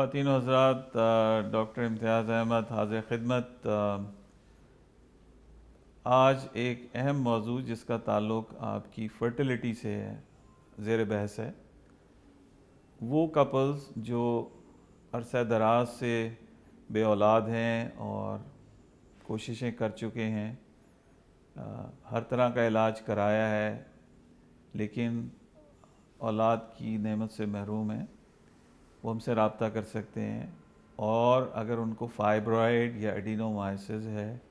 ख़वातीन व हज़रात, डॉक्टर इम्तियाज़ अहमद हाज़िर खिदमत। आज एक अहम मौजू जिसका ताल्लुक़ आपकी फ़र्टिलिटी से है, ज़ेर बहस है। वो कपल्स जो अरसा दराज से बे औलाद हैं और कोशिशें कर चुके हैं, हर तरह का इलाज कराया है, लेकिन औलाद की नेमत से महरूम हैं, वो हमसे रब्ता कर सकते हैं। और अगर उनको फाइब्रॉइड या एडिनोमाइसिस है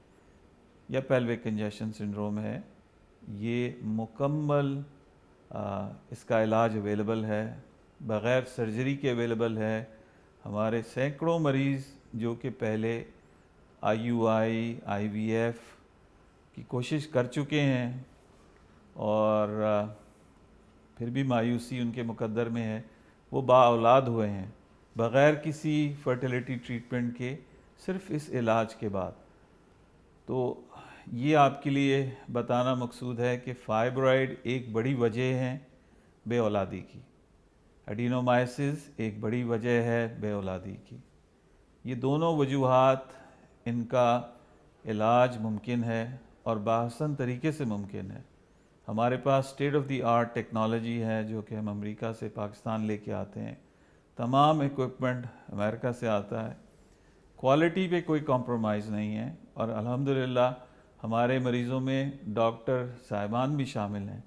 या पेल्विक कंजेशन सिंड्रोम है, ये मुकम्मल इसका इलाज अवेलेबल है, बग़ैर सर्जरी के अवेलेबल है। हमारे सैकड़ों मरीज़ जो कि पहले IUI IVF की कोशिश कर चुके हैं और फिर भी मायूसी उनके मुकद्दर में है, वो बाऔलाद हुए हैं बग़ैर किसी फर्टिलिटी ट्रीटमेंट के, सिर्फ इस इलाज के बाद। तो ये आपके लिए बताना मकसूद है कि फाइब्रॉइड एक बड़ी वजह है बे औलादी की, एडिनोमाइसिस एक बड़ी वजह है बे औलादी की। ये दोनों वजूहात, इनका इलाज मुमकिन है और बाहसन तरीके से मुमकिन है। हमारे पास state of the art technology है जो कि हम अमेरिका से पाकिस्तान लेके आते हैं। तमाम इक्विपमेंट अमेरिका से आता है, क्वालिटी पे कोई कॉम्प्रोमाइज़ नहीं है। और अल्हम्दुलिल्लाह हमारे मरीज़ों में डॉक्टर साहिबान भी शामिल हैं,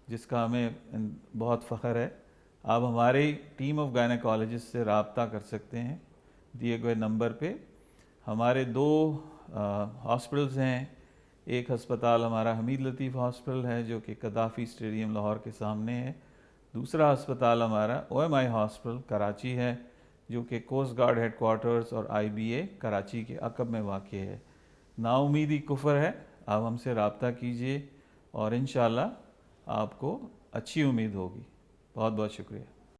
जिसका हमें बहुत फ़ख्र है। आप हमारी टीम ऑफ गायनेकोलॉजिस्ट से रब्ता कर सकते हैं दिए गए नंबर पे। हमारे दो हॉस्पिटल्स हैं। एक हस्पताल हमारा हमीद लतीफ़ हॉस्पिटल है जो कि कदाफ़ी स्टेडियम लाहौर के सामने है। दूसरा हस्पताल हमारा OMI हॉस्पिटल कराची है जो कि कोस्ट गार्ड हेडक्वार्टर्स और IBA कराची के अक़ब में वाक़ है। नाउमीदी कुफ़र है, आप हमसे रब्ता कीजिए और इंशाअल्लाह आपको अच्छी उम्मीद होगी। बहुत बहुत शुक्रिया।